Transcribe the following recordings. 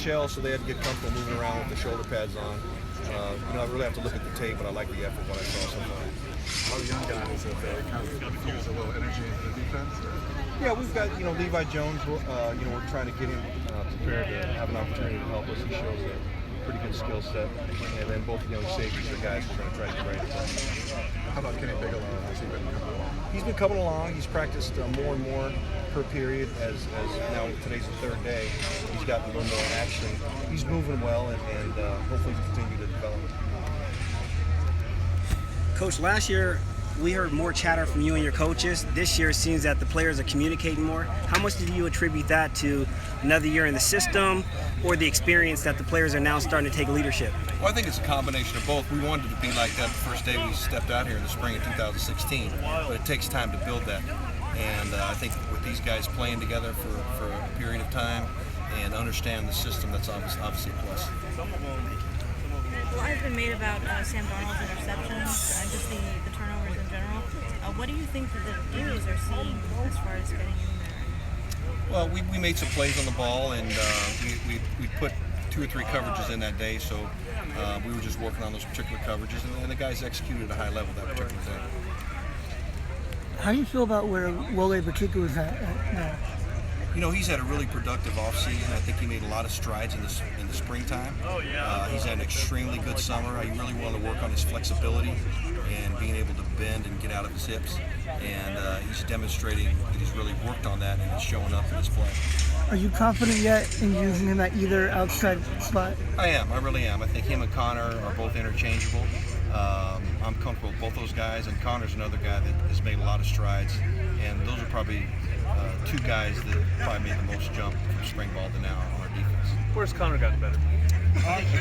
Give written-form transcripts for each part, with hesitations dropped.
shell, so they had to get comfortable moving around with the shoulder pads on. I really have to look at the tape, but I like the effort what I saw so far. All the young guys have kind of infused a little energy into the defense. Yeah, we've got Levi Jones. We're trying to get him prepared to have an opportunity to help us. He shows a pretty good skill set, and then both safeties are guys we're going to try to get ready to play. How about Kenny Bigelow? Has he been coming along? He's been coming along. He's practiced more and more per period as now today's the third day. He's gotten a little more action. He's moving well, and hopefully we continue to develop. Coach, last year we heard more chatter from you and your coaches. This year it seems that the players are communicating more. How much did you attribute that to another year in the system or the experience that the players are now starting to take leadership? Well, I think it's a combination of both. We wanted to be like that the first day we stepped out here in the spring of 2016, but it takes time to build that. And I think with these guys playing together for a period of time and understand the system, that's obviously a plus. A lot has been made about Sam Darnold's interceptions and just the turnovers in general. What do you think that the Eagles are seeing as far as getting in there? Well, we made some plays on the ball, and we put 2 or 3 coverages in that day, so we were just working on those particular coverages, and the guys executed at a high level that particular day. How do you feel about where Wole Pacheco is at now? He's had a really productive offseason. I think he made a lot of strides in the springtime. He's had an extremely good summer. I really want to work on his flexibility and being able to bend and get out of his hips. And he's demonstrating that he's really worked on that, and it's showing up in his play. Are you confident yet in using him at either outside spot? I am. I really am. I think him and Connor are both interchangeable. I'm comfortable with both those guys, and Connor's another guy that has made a lot of strides. And those are probably 2 guys that probably made the most jump from spring ball to now on our defense. Where's Connor gotten better?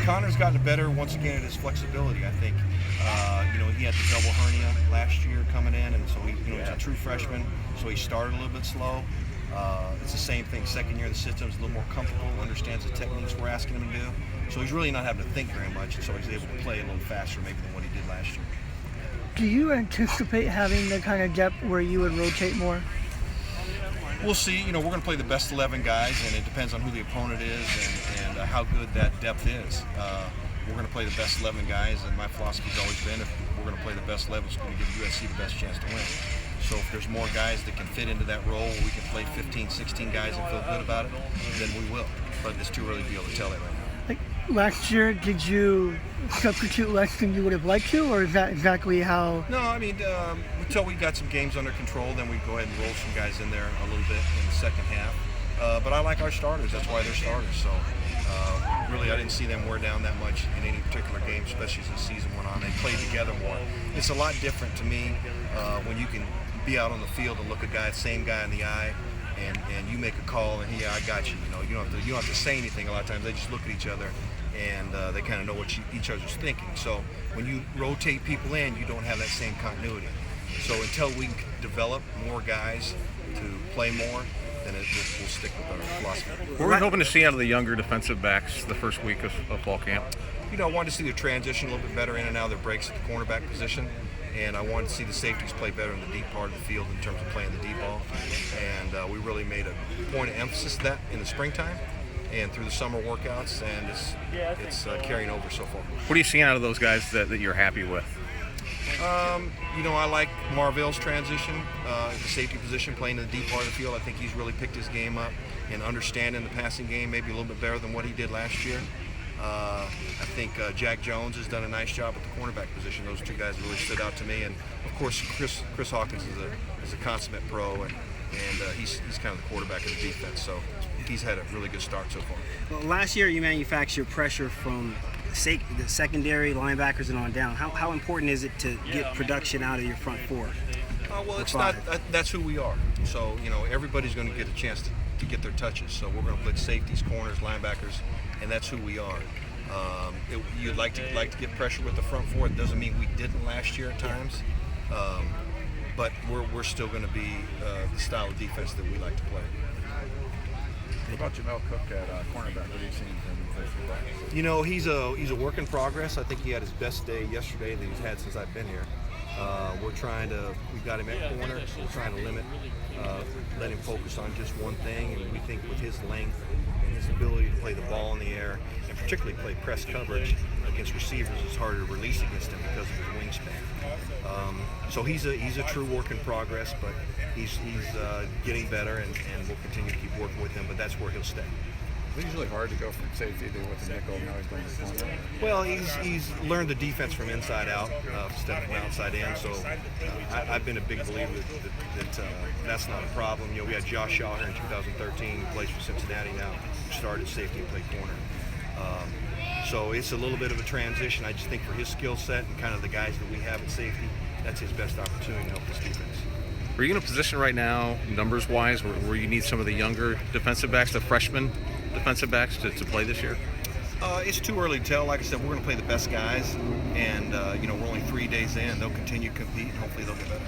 Connor's gotten better once again at his flexibility. I think he had the double hernia last year coming in, and so he's a true freshman, so he started a little bit slow. It's the same thing. Second year of the system's a little more comfortable, understands the techniques we're asking him to do. So he's really not having to think very much, and so he's able to play a little faster maybe than what he did last year. Do you anticipate having the kind of depth where you would rotate more? We'll see. We're going to play the best 11 guys, and it depends on who the opponent is and how good that depth is. We're going to play the best 11 guys, and my philosophy's always been if we're going to play the best 11, it's going to give USC the best chance to win. So if there's more guys that can fit into that role where we can play 15, 16 guys and feel good about it, then we will. But it's too early to be able to tell that right now. Last year, did you substitute less than you would have liked to, or is that exactly how? No, until we got some games under control, then we go ahead and roll some guys in there a little bit in the second half. But I like our starters. That's why they're starters. So really, I didn't see them wear down that much in any particular game, especially as the season went on. They played together more. It's a lot different to me when you can be out on the field and look a same guy in the eye, and you make a call, and I got you. You don't have to say anything. A lot of times they just look at each other, and they kind of know what each other's thinking. So when you rotate people in, you don't have that same continuity. So until we can develop more guys to play more, then we'll stick with our philosophy. What are we hoping to see out of the younger defensive backs the first week of fall camp? I wanted to see their transition a little bit better in and out of their breaks at the cornerback position. And I wanted to see the safeties play better in the deep part of the field in terms of playing the deep ball. And we really made a point of emphasis of that in the springtime and through the summer workouts, and it's carrying over so far. What are you seeing out of those guys that you're happy with? I like Marvell's transition, the safety position, playing in the deep part of the field. I think he's really picked his game up and understanding the passing game maybe a little bit better than what he did last year. I think Jack Jones has done a nice job at the cornerback position. Those 2 guys really stood out to me, and of course Chris Hawkins is a consummate pro, and he's kind of the quarterback of the defense. So he's had a really good start so far. Well, last year you manufactured pressure from the secondary, linebackers, and on down. How important is it to get production out of your front 4? Well, it's not. That's who we are. So everybody's going to get a chance to get their touches. So we're going to play safeties, corners, linebackers, and that's who we are. You'd like to get pressure with the front 4. It doesn't mean we didn't last year at times, but we're still going to be the style of defense that we like to play. What about Jamel Cook at cornerback? What are you seeing from him? He's a work in progress. I think he had his best day yesterday that he's had since I've been here. We've got him at corner, so we're trying to let him focus on just one thing, and we think with his length and his ability to play the ball in the particularly play press coverage against receivers, it's harder to release against him because of his wingspan. So he's a true work in progress, but he's getting better, and we'll continue to keep working with him. But that's where he'll stay. It's usually hard to go from safety to with the nickel. Now he's going to the corner. Well, he's learned the defense from inside out instead of from outside in. So I've been a big believer that that's not a problem. You know, we had Josh Shaw here in 2013, who plays for Cincinnati now, who started safety and played corner. So it's a little bit of a transition. I just think for his skill set and kind of the guys that we have at safety, that's his best opportunity to help this defense. Are you in a position right now, numbers-wise, where you need some of the younger defensive backs, the freshman defensive backs, to play this year? It's too early to tell. Like I said, we're going to play the best guys, and we're only 3 days in. They'll continue to compete, and hopefully they'll get better.